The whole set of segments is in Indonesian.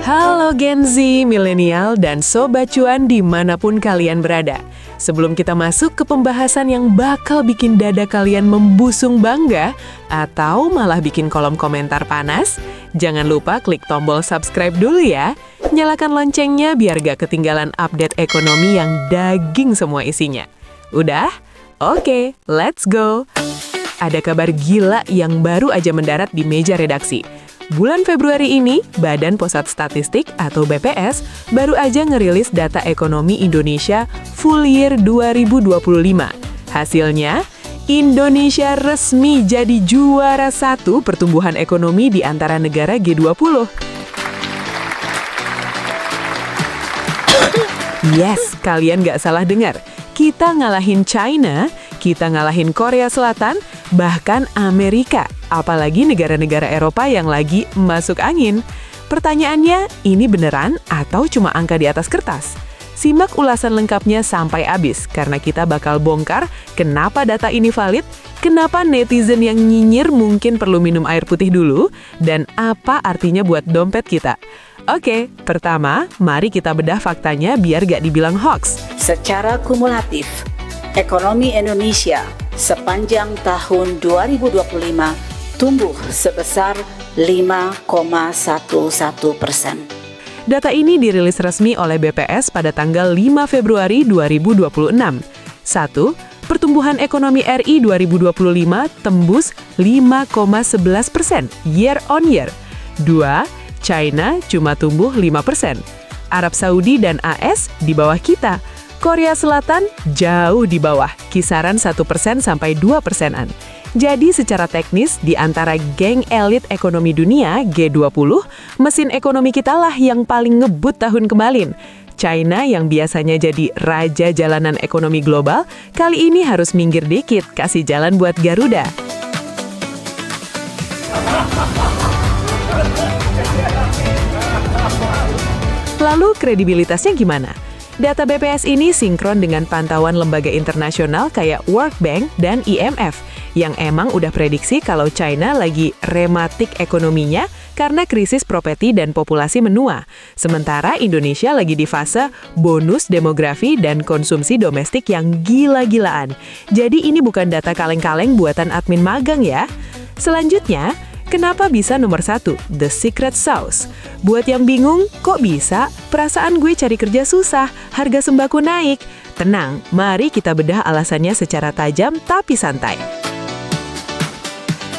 Halo Gen Z, milenial, dan Sobat Cuan dimanapun kalian berada. Sebelum kita masuk ke pembahasan yang bakal bikin dada kalian membusung bangga, atau malah bikin kolom komentar panas, jangan lupa klik tombol subscribe dulu ya. Nyalakan loncengnya biar gak ketinggalan update ekonomi yang daging semua isinya. Udah? Oke, let's go! Ada kabar gila yang baru aja mendarat di meja redaksi. Bulan Februari ini, Badan Pusat Statistik atau BPS baru aja ngerilis data ekonomi Indonesia full year 2025. Hasilnya, Indonesia resmi jadi juara 1 pertumbuhan ekonomi di antara negara G20. Yes, kalian nggak salah dengar. Kita ngalahin China, kita ngalahin Korea Selatan, bahkan Amerika. Apalagi negara-negara Eropa yang lagi masuk angin. Pertanyaannya, ini beneran atau cuma angka di atas kertas? Simak ulasan lengkapnya sampai habis, karena kita bakal bongkar kenapa data ini valid, kenapa netizen yang nyinyir mungkin perlu minum air putih dulu, dan apa artinya buat dompet kita. Oke, pertama, mari kita bedah faktanya biar gak dibilang hoax. Secara kumulatif, ekonomi Indonesia sepanjang tahun 2025 tumbuh sebesar 5,11%. Data ini dirilis resmi oleh BPS pada tanggal 5 Februari 2026. 1. Pertumbuhan ekonomi RI 2025 tembus 5,11% year on year. 2. China cuma tumbuh 5%. Arab Saudi dan AS di bawah kita. Korea Selatan jauh di bawah, kisaran 1% sampai 2%-an. Jadi secara teknis, di antara geng elit ekonomi dunia, G20, mesin ekonomi kita lah yang paling ngebut tahun kemarin. China yang biasanya jadi raja jalanan ekonomi global, kali ini harus minggir dikit, kasih jalan buat Garuda. Lalu kredibilitasnya gimana? Data BPS ini sinkron dengan pantauan lembaga internasional kayak World Bank dan IMF, yang emang udah prediksi kalau China lagi rematik ekonominya karena krisis properti dan populasi menua. Sementara Indonesia lagi di fase bonus demografi dan konsumsi domestik yang gila-gilaan. Jadi ini bukan data kaleng-kaleng buatan admin magang ya. Selanjutnya, kenapa bisa nomor 1? The secret sauce. Buat yang bingung, kok bisa? Perasaan gue cari kerja susah, harga sembako naik. Tenang, mari kita bedah alasannya secara tajam tapi santai.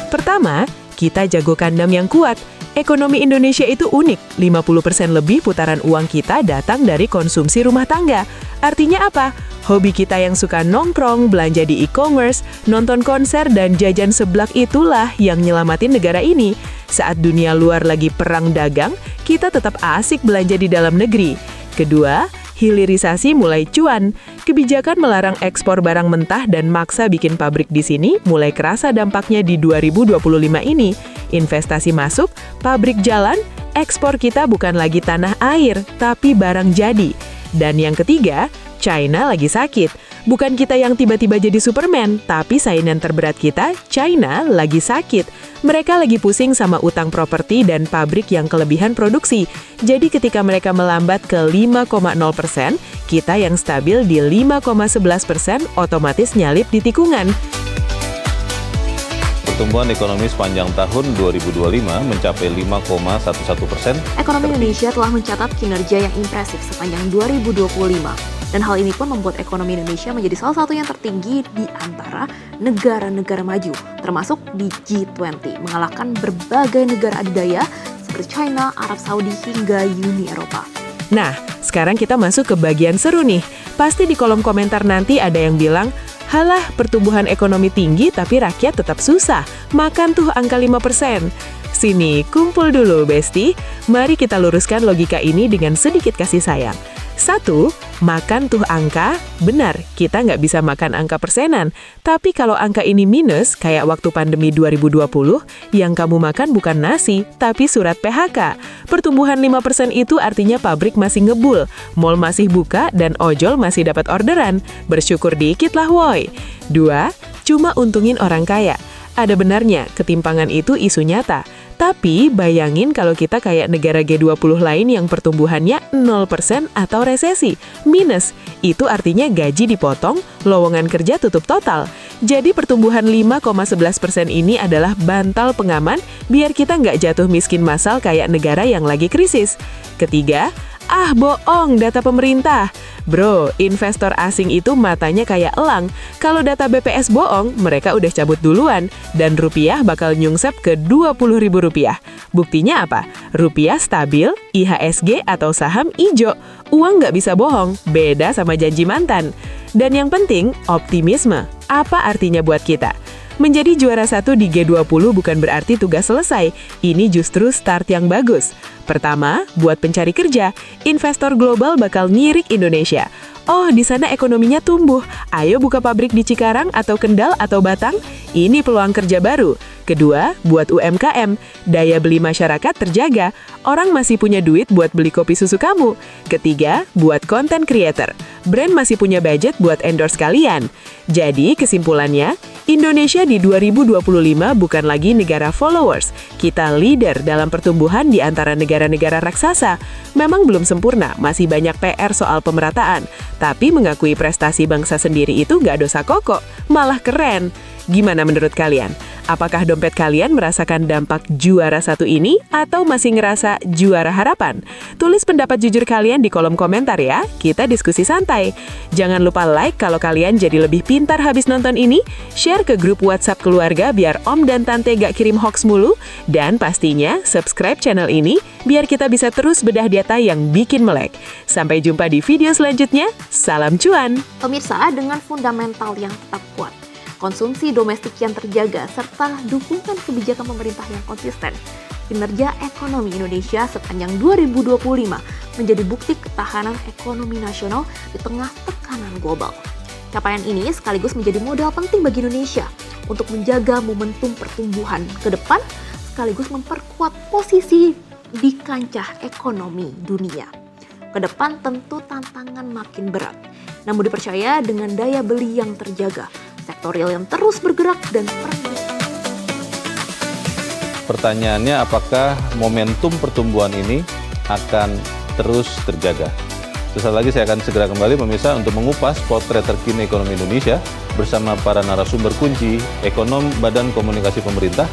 Pertama, kita jago kandam yang kuat. Ekonomi Indonesia itu unik, 50% lebih putaran uang kita datang dari konsumsi rumah tangga. Artinya apa? Hobi kita yang suka nongkrong, belanja di e-commerce, nonton konser, dan jajan seblak itulah yang nyelamatin negara ini. Saat dunia luar lagi perang dagang, kita tetap asik belanja di dalam negeri. Kedua, hilirisasi mulai cuan. Kebijakan melarang ekspor barang mentah dan maksa bikin pabrik di sini mulai kerasa dampaknya di 2025 ini. Investasi masuk, pabrik jalan, ekspor kita bukan lagi tanah air, tapi barang jadi. Dan yang ketiga, China lagi sakit. Bukan kita yang tiba-tiba jadi Superman, tapi saingan terberat kita, China, lagi sakit. Mereka lagi pusing sama utang properti dan pabrik yang kelebihan produksi. Jadi ketika mereka melambat ke 5,0%, kita yang stabil di 5,11% otomatis nyalip di tikungan. Pertumbuhan ekonomi sepanjang tahun 2025 mencapai 5,11%. Ekonomi Indonesia telah mencatat kinerja yang impresif sepanjang 2025. Dan hal ini pun membuat ekonomi Indonesia menjadi salah satu yang tertinggi di antara negara-negara maju, termasuk di G20, mengalahkan berbagai negara adidaya seperti China, Arab Saudi, hingga Uni Eropa. Nah, sekarang kita masuk ke bagian seru nih. Pasti di kolom komentar nanti ada yang bilang, halah, pertumbuhan ekonomi tinggi tapi rakyat tetap susah, makan tuh angka 5%. Sini, kumpul dulu, Besti. Mari kita luruskan logika ini dengan sedikit kasih sayang. 1. Makan tuh angka, benar, kita nggak bisa makan angka persenan. Tapi kalau angka ini minus, kayak waktu pandemi 2020, yang kamu makan bukan nasi, tapi surat PHK. Pertumbuhan 5% itu artinya pabrik masih ngebul, mall masih buka, dan ojol masih dapat orderan. Bersyukur dikit lah, woy. 2. Cuma untungin orang kaya. Ada benarnya, ketimpangan itu isu nyata. Tapi bayangin kalau kita kayak negara G20 lain yang pertumbuhannya 0% atau resesi, minus. Itu artinya gaji dipotong, lowongan kerja tutup total. Jadi pertumbuhan 5,11% ini adalah bantal pengaman biar kita nggak jatuh miskin massal kayak negara yang lagi krisis. Ketiga, bohong data pemerintah. Bro, investor asing itu matanya kayak elang. Kalau data BPS bohong, mereka udah cabut duluan. Dan rupiah bakal nyungsep ke Rp20.000. Buktinya apa? Rupiah stabil, IHSG atau saham ijo. Uang nggak bisa bohong, beda sama janji mantan. Dan yang penting, optimisme. Apa artinya buat kita? Menjadi juara 1 di G20 bukan berarti tugas selesai. Ini justru start yang bagus. Pertama, buat pencari kerja, investor global bakal nyirik Indonesia. Oh, di sana ekonominya tumbuh. Ayo buka pabrik di Cikarang atau Kendal atau Batang. Ini peluang kerja baru. Kedua, buat UMKM. Daya beli masyarakat terjaga. Orang masih punya duit buat beli kopi susu kamu. Ketiga, buat content creator. Brand masih punya budget buat endorse kalian. Jadi, kesimpulannya, Indonesia di 2025 bukan lagi negara followers. Kita leader dalam pertumbuhan di antara negara-negara raksasa. Memang belum sempurna, masih banyak PR soal pemerataan. Tapi mengakui prestasi bangsa sendiri itu nggak dosa kok, malah keren. Gimana menurut kalian? Apakah dompet kalian merasakan dampak juara 1 ini atau masih ngerasa juara harapan? Tulis pendapat jujur kalian di kolom komentar ya, kita diskusi santai. Jangan lupa like kalau kalian jadi lebih pintar habis nonton ini, share ke grup WhatsApp keluarga biar om dan tante gak kirim hoax mulu, dan pastinya subscribe channel ini biar kita bisa terus bedah data yang bikin melek. Sampai jumpa di video selanjutnya, salam cuan! Pemirsa, dengan fundamental yang tetap kuat, konsumsi domestik yang terjaga, serta dukungan kebijakan pemerintah yang konsisten, kinerja ekonomi Indonesia sepanjang 2025 menjadi bukti ketahanan ekonomi nasional di tengah tekanan global. Capaian ini sekaligus menjadi modal penting bagi Indonesia untuk menjaga momentum pertumbuhan ke depan, sekaligus memperkuat posisi di kancah ekonomi dunia. Ke depan tentu tantangan makin berat, namun dipercaya dengan daya beli yang terjaga, sektor real yang terus bergerak, dan Pertanyaannya, apakah momentum pertumbuhan ini akan terus terjaga? Sesaat lagi saya akan segera kembali pemirsa untuk mengupas potret terkini ekonomi Indonesia bersama para narasumber kunci, ekonom Badan Komunikasi Pemerintah,